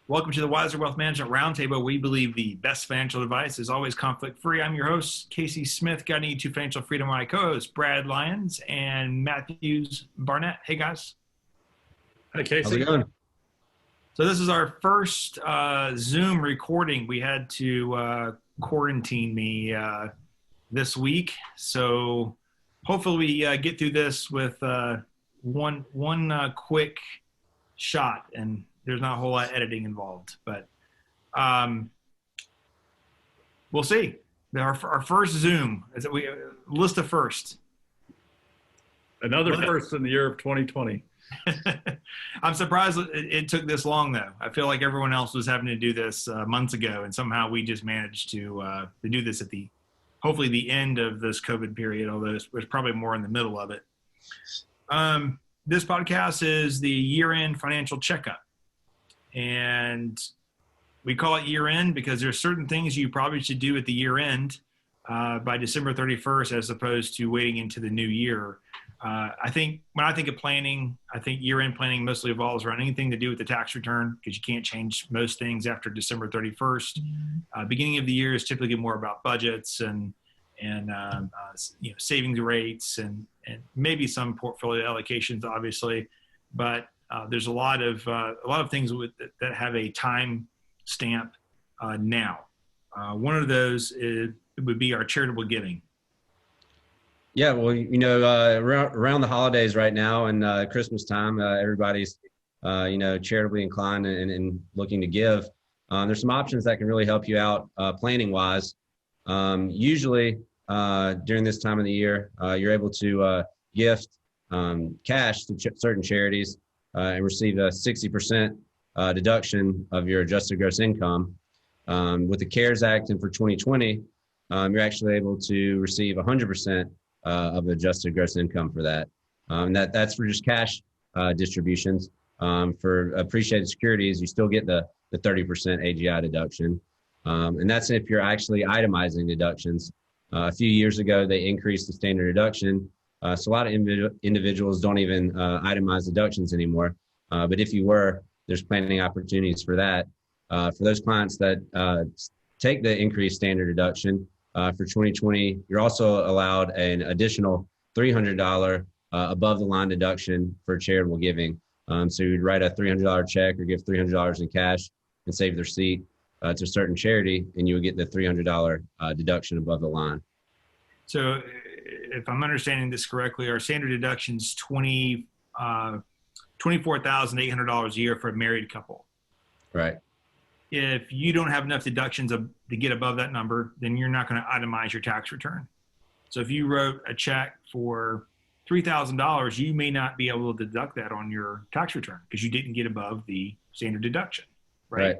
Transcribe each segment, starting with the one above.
Welcome to the Wiser Wealth Management Roundtable. We believe the best financial advice is always conflict-free. I'm your host, Casey Smith, guiding you to financial freedom. My co-hosts, Brad Lyons and Matthews Barnett. Hey, guys. Hi, Casey. How's it going? So this is our first Zoom recording. We had to quarantine me this week. So hopefully we get through this with one quick shot, and there's not a whole lot of editing involved, but we'll see. Our first Zoom is that we list a first. Another first in the year of 2020. I'm surprised it took this long, though. I feel like everyone else was having to do this months ago, and somehow we just managed to do this at hopefully the end of this COVID period, although it's probably more in the middle of it. This podcast is the year-end financial checkup. And we call it year end because there's certain things you probably should do at the year end by December 31st, as opposed to waiting into the new year. I think when I think of planning, I think year end planning mostly evolves around anything to do with the tax return, because you can't change most things after December 31st. Beginning of the year is typically more about budgets and savings rates and maybe some portfolio allocations, obviously, but there's a lot of things that have a time stamp now. One of those would be our charitable giving. Yeah, well, around the holidays right now and Christmas time, everybody's charitably inclined and looking to give. There's some options that can really help you out planning wise. Usually during this time of the year, you're able to gift cash to certain charities. And receive a 60% deduction of your adjusted gross income. With the CARES Act and for 2020, you're actually able to receive 100% of adjusted gross income for that. And that's for just cash distributions. For appreciated securities, you still get the 30% AGI deduction. And that's if you're actually itemizing deductions. A few years ago, they increased the standard deduction. So a lot of individuals don't even itemize deductions anymore. But if you were, there's planning opportunities for that. For those clients that take the increased standard deduction for 2020, you're also allowed an additional $300 above the line deduction for charitable giving. So you'd write a $300 check or give $300 in cash and save the receipt to a certain charity, and you would get the $300 deduction above the line. So if I'm understanding this correctly, our standard deduction's $24,800 a year for a married couple. Right. If you don't have enough deductions to get above that number, then you're not going to itemize your tax return. So if you wrote a check for $3,000, you may not be able to deduct that on your tax return because you didn't get above the standard deduction. Right.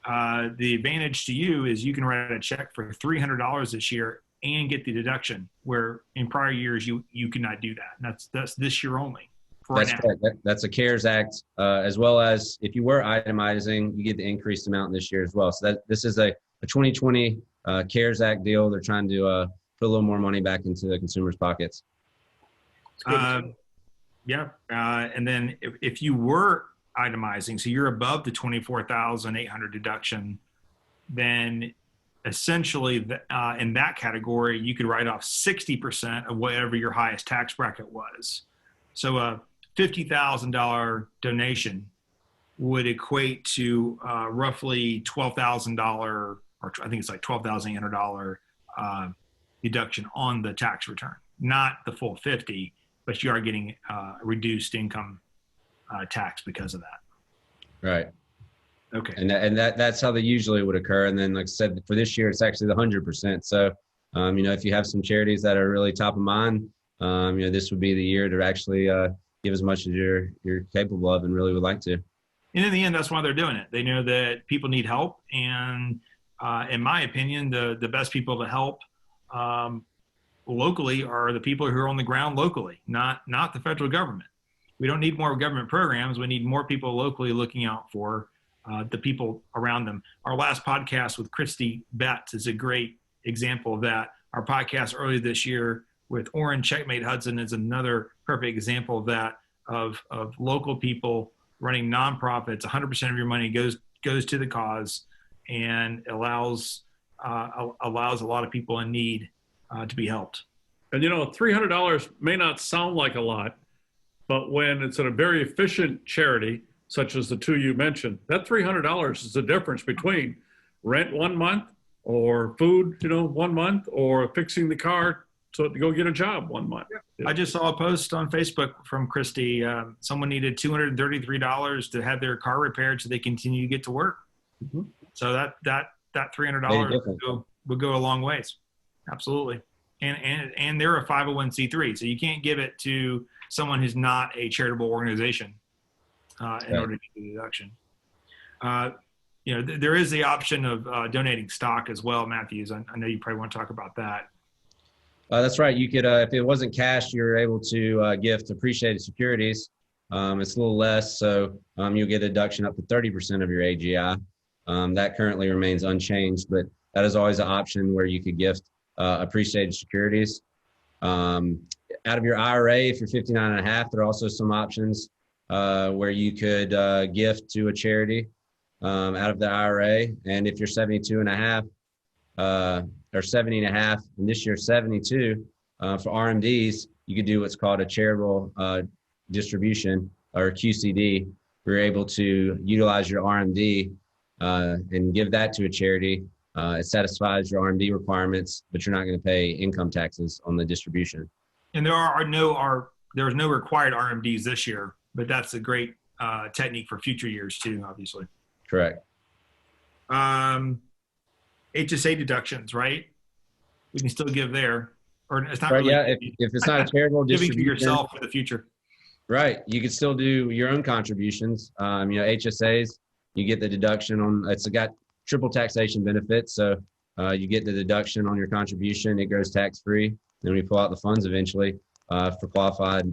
The advantage to you is you can write a check for $300 this year and get the deduction, where in prior years you could not do that. And that's this year only. That's correct. That's a CARES Act, as well as if you were itemizing, you get the increased amount this year as well. So this is a 2020 CARES Act deal. They're trying to put a little more money back into the consumers' pockets. And then if you were itemizing, so you're above the $24,800 deduction, then essentially in that category, you could write off 60% of whatever your highest tax bracket was. So a $50,000 donation would equate to roughly $12,000, or I think it's like $12,800 deduction on the tax return. Not the full 50, but you are getting reduced income tax because of that. Right. Okay. And that's how they usually would occur. And then, like I said, for this year, it's actually the 100%. So, if you have some charities that are really top of mind, this would be the year to actually give as much as you're capable of and really would like to. And in the end, that's why they're doing it. They know that people need help. And in my opinion, the best people to help locally are the people who are on the ground locally, not the federal government. We don't need more government programs. We need more people locally looking out for the people around them. Our last podcast with Christy Betts is a great example of that. Our podcast earlier this year with Orrin Checkmate Hudson is another perfect example of that, of local people running nonprofits. 100% of your money goes goes to the cause and allows a lot of people in need to be helped. And $300 may not sound like a lot, but when it's a very efficient charity, such as the two you mentioned, that $300 is the difference between rent 1 month or food, 1 month, or fixing the car to go get a job 1 month. I just saw a post on Facebook from Christy. Someone needed $233 to have their car repaired so they continue to get to work. Mm-hmm. So that $300 would go a long ways. Absolutely. And they're a 501c3, so you can't give it to someone who's not a charitable organization in order to get the deduction. There is the option of donating stock as well, Matthews. I know you probably want to talk about that. That's right. You could, if it wasn't cash, you're able to gift appreciated securities. It's a little less, so you'll get a deduction up to 30% of your AGI. That currently remains unchanged, but that is always an option where you could gift appreciated securities. Out of your IRA, if you're 59 and a half, there are also some options where you could gift to a charity out of the IRA. And if you're 72 and a half or 70 and a half, and this year 72, for RMDs, you could do what's called a charitable distribution, or QCD. We're able to utilize your RMD and give that to a charity. It satisfies your RMD requirements, but you're not going to pay income taxes on the distribution. And there's no required RMDs this year, but that's a great technique for future years too, obviously. Correct. HSA deductions, right? We can still give there, or it's not right, really. Yeah, if it's not a charitable giving distribution, to yourself for the future. Right, you could still do your own contributions. HSAs, you get the deduction on. It's got triple taxation benefits, so you get the deduction on your contribution. It goes tax free. Then we pull out the funds eventually for qualified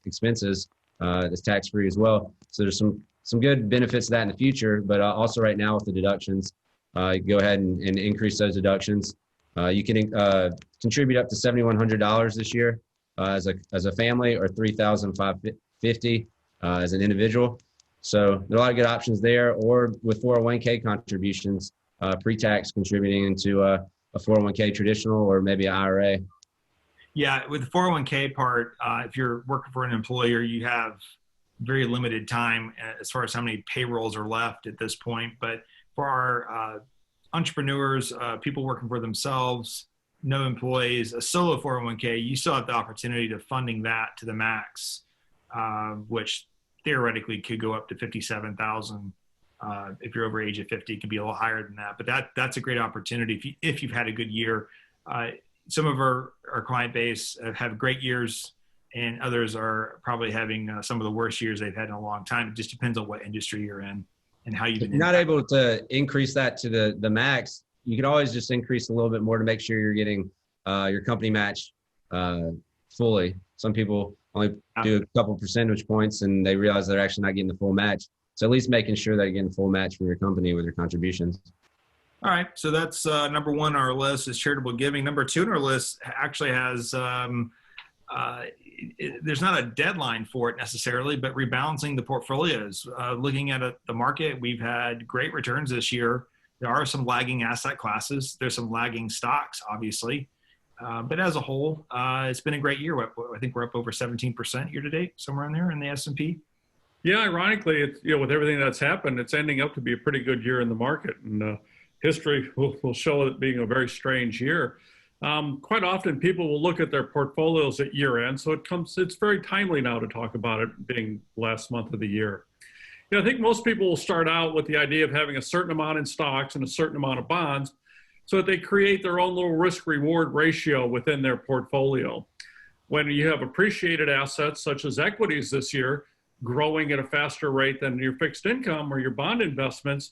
expenses. It's tax free as well. So there's some good benefits to that in the future, but also right now with the deductions, go ahead and increase those deductions. You can contribute up to $7,100 this year as a family, or $3,550 as an individual. So there are a lot of good options there, or with 401k contributions, pre-tax contributing into a 401k traditional or maybe an IRA. Yeah, with the 401k part, if you're working for an employer, you have very limited time as far as how many payrolls are left at this point. But for our entrepreneurs, people working for themselves, no employees, a solo 401k, you still have the opportunity to funding that to the max, which theoretically could go up to $57,000. If you're over age of 50, it could be a little higher than that. But that's a great opportunity if you've had a good year. Some of our client base have great years, and others are probably having some of the worst years they've had in a long time. It just depends on what industry you're in and how you've been. If you're not able to increase that to the max, you can always just increase a little bit more to make sure you're getting your company match fully. Some people only do a couple percentage points and they realize they're actually not getting the full match. So at least making sure that you're getting the full match from your company with your contributions. All right, so that's number one on our list is charitable giving. Number two on our list actually has, there's not a deadline for it necessarily, but rebalancing the portfolios. Looking at the market, we've had great returns this year. There are some lagging asset classes. There's some lagging stocks, obviously. But as a whole, it's been a great year. I think we're up over 17% year to date, somewhere in there in the S&P. Yeah, ironically, it's, with everything that's happened, it's ending up to be a pretty good year in the market. And history will show it being a very strange year. Quite often people will look at their portfolios at year end. So it's very timely now to talk about it being last month of the year. I think most people will start out with the idea of having a certain amount in stocks and a certain amount of bonds so that they create their own little risk reward ratio within their portfolio. When you have appreciated assets such as equities this year growing at a faster rate than your fixed income or your bond investments,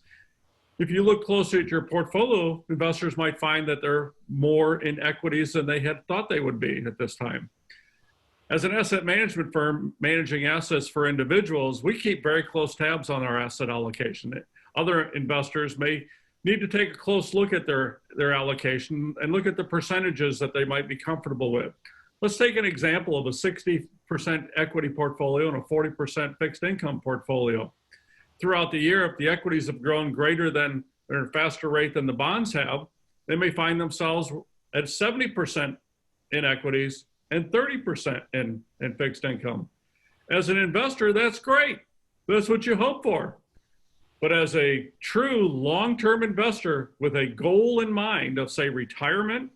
if you look closely at your portfolio, investors might find that they're more in equities than they had thought they would be at this time. As an asset management firm managing assets for individuals, we keep very close tabs on our asset allocation. Other investors may need to take a close look at their allocation and look at the percentages that they might be comfortable with. Let's take an example of a 60% equity portfolio and a 40% fixed income portfolio. throughout the year, if the equities have grown greater than or at a faster rate than the bonds have, they may find themselves at 70% in equities and 30% in fixed income. As an investor, that's great. That's what you hope for. But as a true long-term investor with a goal in mind of, say, retirement,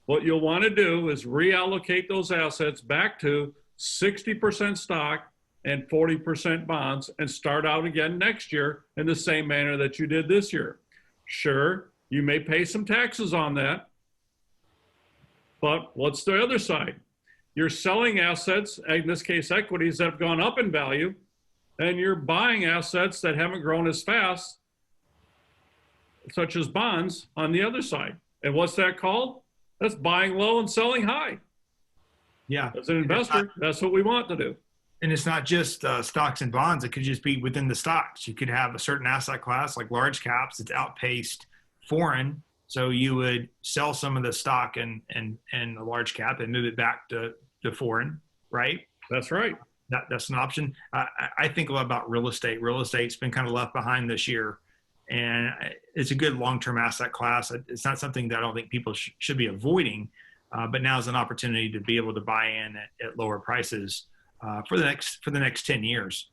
what you'll want to do is reallocate those assets back to 60% stock and 40% bonds and start out again next year in the same manner that you did this year. Sure, you may pay some taxes on that, but what's the other side? You're selling assets, in this case equities, that have gone up in value, and you're buying assets that haven't grown as fast, such as bonds, on the other side. And what's that called? That's buying low and selling high. Yeah. As an investor, that's what we want to do. And it's not just stocks and bonds. It could just be within the stocks. You could have a certain asset class like large caps that's outpaced foreign. So you would sell some of the stock and the large cap and move it back to foreign, right? That's right. That's an option. I think a lot about real estate. Real estate's been kind of left behind this year, and it's a good long-term asset class. It's not something that I don't think people should be avoiding, but now is an opportunity to be able to buy in at lower prices for the next 10 years.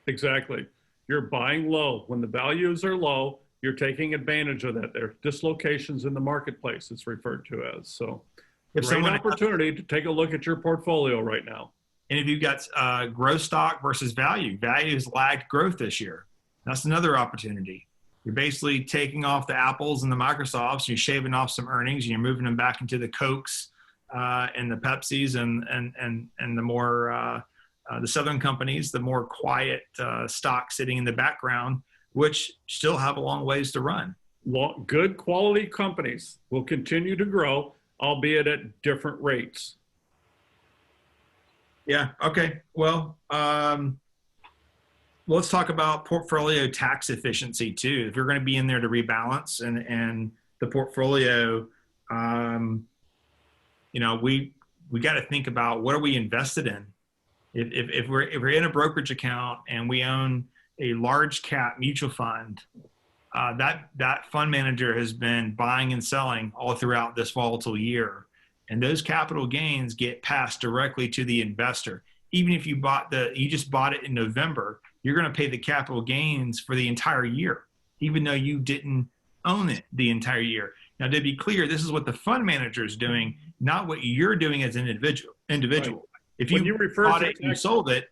Exactly. You're buying low. When the values are low, you're taking advantage of that. There are dislocations in the marketplace, it's referred to as. So it's an opportunity to take a look at your portfolio right now. And if you've got growth stock versus value has lagged growth this year. That's another opportunity. You're basically taking off the Apples and the Microsofts, you're shaving off some earnings, and you're moving them back into the Cokes and the Pepsis and the more the Southern companies, the more quiet stock sitting in the background, which still have a long ways to run. Good quality companies will continue to grow, albeit at different rates. Yeah. Okay. Well, let's talk about portfolio tax efficiency too. If you're going to be in there to rebalance and the portfolio, we got to think about what are we invested in. If we're in a brokerage account and we own a large cap mutual fund, that fund manager has been buying and selling all throughout this volatile year. And those capital gains get passed directly to the investor. Even if you just bought it in November, you're going to pay the capital gains for the entire year, even though you didn't own it the entire year. Now, to be clear, this is what the fund manager is doing, not what you're doing as an individual. Right. If you bought it and you sold it,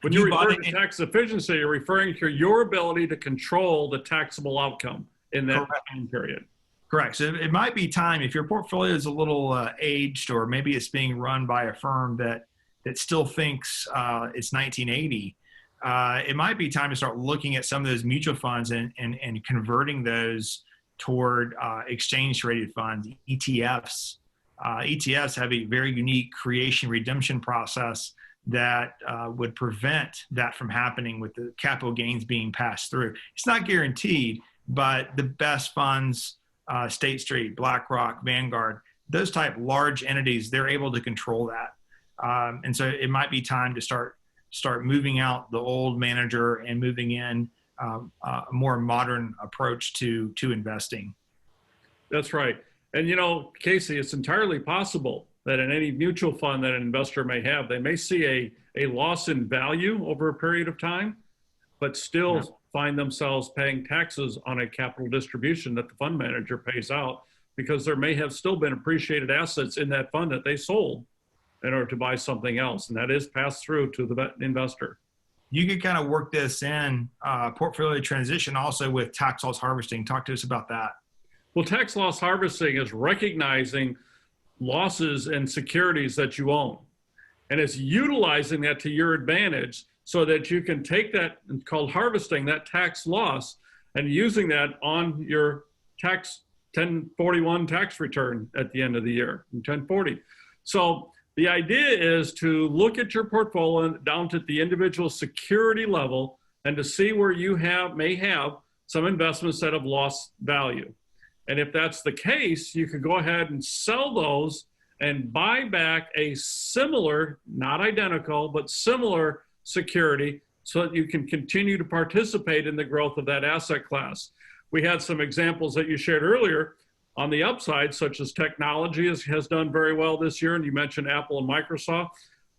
when you refer to tax efficiency, you're referring to your ability to control the taxable outcome in that time period. Correct. So it might be time, if your portfolio is a little aged, or maybe it's being run by a firm that still thinks it's 1980, it might be time to start looking at some of those mutual funds and converting those toward exchange-traded funds, ETFs. ETFs have a very unique creation redemption process that would prevent that from happening with the capital gains being passed through. It's not guaranteed, but the best funds, State Street, BlackRock, Vanguard, those type large entities, they're able to control that. And so it might be time to start moving out the old manager and moving in a more modern approach to investing. That's right. And Casey, it's entirely possible that in any mutual fund that an investor may have, they may see a loss in value over a period of time, but still find themselves paying taxes on a capital distribution that the fund manager pays out, because there may have still been appreciated assets in that fund that they sold in order to buy something else. And that is passed through to the investor. You could kind of work this in portfolio transition also with tax loss harvesting. Talk to us about that. Well, tax loss harvesting is recognizing losses in securities that you own. And it's utilizing that to your advantage so that you can take that, it's called harvesting, that tax loss, and using that on your tax 1041 tax return at the end of the year, 1040. So the idea is to look at your portfolio down to the individual security level and to see where you may have some investments that have lost value. And if that's the case, you could go ahead and sell those and buy back a similar, not identical, but similar security so that you can continue to participate in the growth of that asset class. We had some examples that you shared earlier on the upside, such as technology has done very well this year, and you mentioned Apple and Microsoft.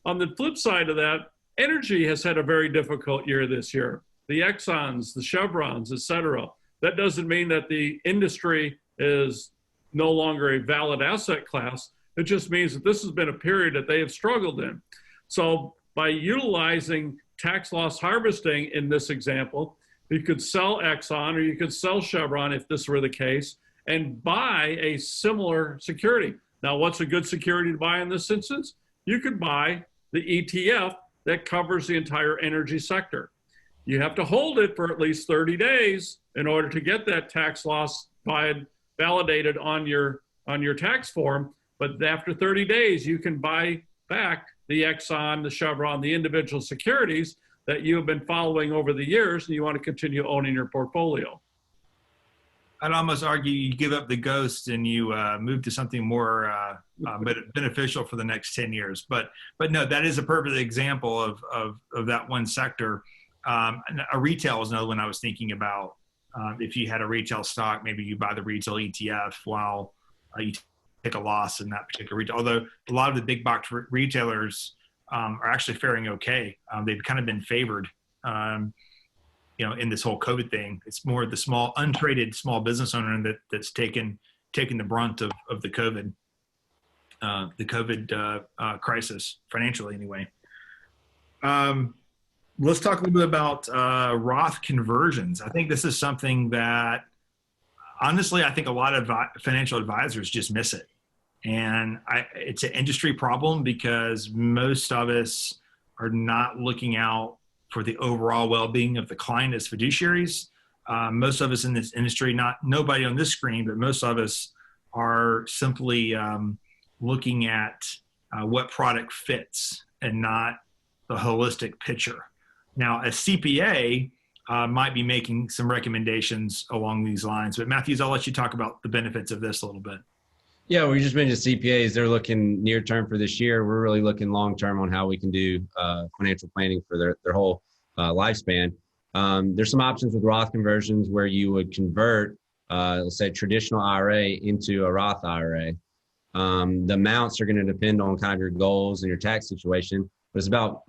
On the flip side of that, energy has had a very difficult year this year. The Exxons, the Chevrons, et cetera. That doesn't mean that the industry is no longer a valid asset class. It just means that this has been a period that they have struggled in. So by utilizing tax loss harvesting in this example, you could sell Exxon or you could sell Chevron if this were the case and buy a similar security. Now, what's a good security to buy in this instance? You could buy the ETF that covers the entire energy sector. You have to hold it for at least 30 days in order to get that tax loss validated on your tax form. But after 30 days, you can buy back the Exxon, the Chevron, the individual securities that you have been following over the years, and you want to continue owning your portfolio. I'd almost argue you give up the ghost and you move to something more beneficial for the next 10 years. But no, that is a perfect example of that one sector. A retail is another one I was thinking about. If you had a retail stock, maybe you buy the retail ETF while you take a loss in that particular retail. Although a lot of the big box retailers are actually faring okay. They've kind of been favored, in this whole COVID thing. It's more the small, untraded small business owner that's taken the brunt of the COVID crisis financially anyway. Let's talk a little bit about Roth conversions. I think this is something that, honestly, I think a lot of financial advisors just miss it. And it's an industry problem because most of us are not looking out for the overall well-being of the client as fiduciaries. Most of us in this industry, nobody on this screen, but most of us are simply looking at what product fits and not the holistic picture. Now, a CPA might be making some recommendations along these lines, but Matthews, I'll let you talk about the benefits of this a little bit. Yeah, we just mentioned CPAs. They're looking near term for this year. We're really looking long term on how we can do financial planning for their whole lifespan. There's some options with Roth conversions where you would convert, let's say, traditional IRA into a Roth IRA. The amounts are going to depend on kind of your goals and your tax situation, but it's about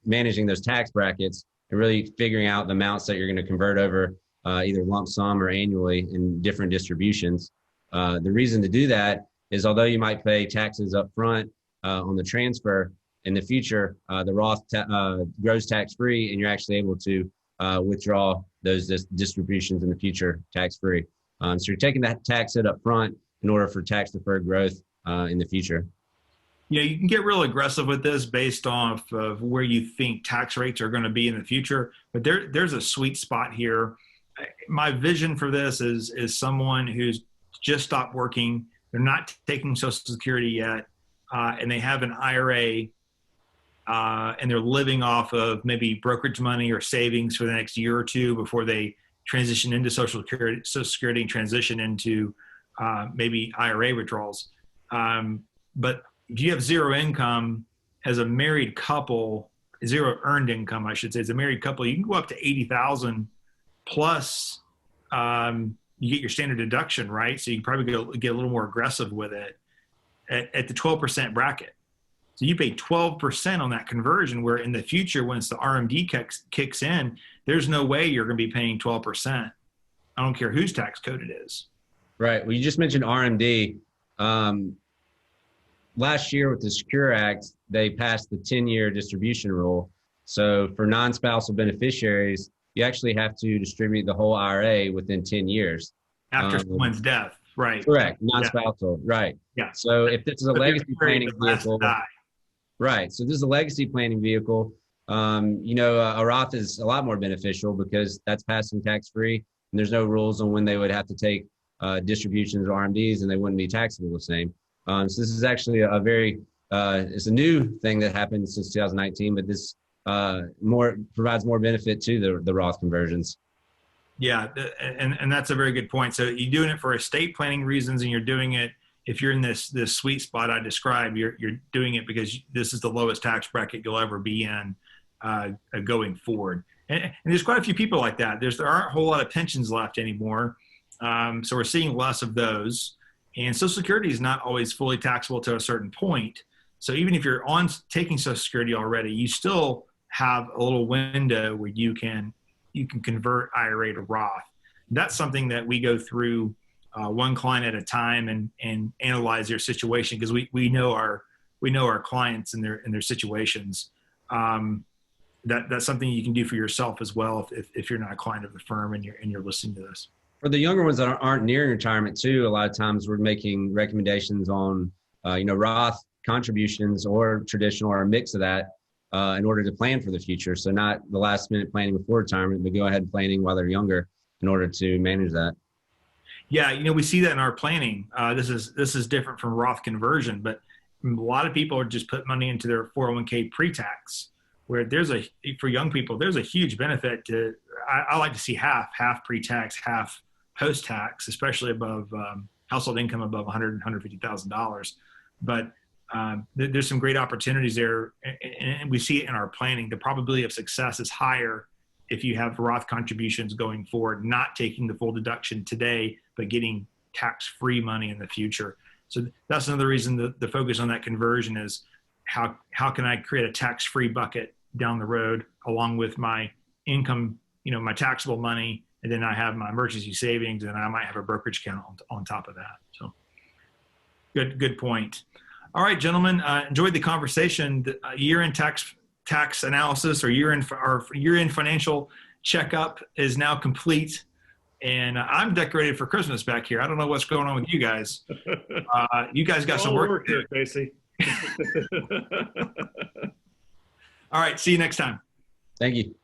managing those tax brackets and really figuring out the amounts that you're going to convert over either lump sum or annually in different distributions. The reason to do that is although you might pay taxes up front on the transfer, in the future, the Roth grows tax-free, and you're actually able to withdraw those distributions in the future tax-free. So you're taking that tax hit up front in order for tax-deferred growth in the future. You can get real aggressive with this based off of where you think tax rates are going to be in the future, but there's a sweet spot here. My vision for this is someone who's just stopped working, they're not taking Social Security yet, and they have an IRA, and they're living off of maybe brokerage money or savings for the next year or two before they transition into Social Security and transition into maybe IRA withdrawals. But if you have zero income as a married couple, zero earned income, I should say, as a married couple, you can go up to 80,000 plus. You get your standard deduction, right? So you can probably get a little more aggressive with it at the 12% bracket. So you pay 12% on that conversion, where in the future, once the RMD kicks in, there's no way you're going to be paying 12%. I don't care whose tax code it is. Right. Well, you just mentioned RMD. Last year with the Secure Act, they passed the 10-year distribution rule. So for non-spousal beneficiaries, you actually have to distribute the whole IRA within 10 years. After someone's death, right. Correct, non-spousal, right. Yeah. So if this is a legacy planning vehicle, right. So this is a legacy planning vehicle. A Roth is a lot more beneficial because that's passing tax-free, and there's no rules on when they would have to take distributions or RMDs, and they wouldn't be taxable the same. So this is actually it's a new thing that happened since 2019, but this provides more benefit to the Roth conversions. Yeah, and that's a very good point. So you're doing it for estate planning reasons, and you're doing it if you're in this sweet spot I described. You're doing it because this is the lowest tax bracket you'll ever be in, going forward. And there's quite a few people like that. There aren't a whole lot of pensions left anymore. So we're seeing less of those. And Social Security is not always fully taxable to a certain point. So even if you're on taking Social Security already, you still have a little window where you can convert IRA to Roth. That's something that we go through one client at a time and analyze their situation, because we know our clients and their situations. That's something you can do for yourself as well if you're not a client of the firm and you're listening to this. For the younger ones that aren't nearing retirement too, a lot of times we're making recommendations on Roth contributions or traditional or a mix of that in order to plan for the future. So not the last minute planning before retirement, but go ahead and planning while they're younger in order to manage that. Yeah, we see that in our planning. This is different from Roth conversion, but a lot of people are just put money into their 401k pre-tax, where for young people, there's a huge benefit to, I like to see half pre-tax, half post-tax, especially above household income above $150,000. But there's some great opportunities there, and we see it in our planning. The probability of success is higher if you have Roth contributions going forward, not taking the full deduction today, but getting tax-free money in the future. So that's another reason the focus on that conversion is how can I create a tax-free bucket down the road along with my income, my taxable money, and then I have my emergency savings, and I might have a brokerage account on top of that. So good point. All right, gentlemen, enjoyed the conversation. The year-end tax analysis or year-end financial checkup is now complete, and I'm decorated for Christmas back here. I don't know what's going on with you guys. You guys got some work here, Casey. All right, see you next time. Thank you.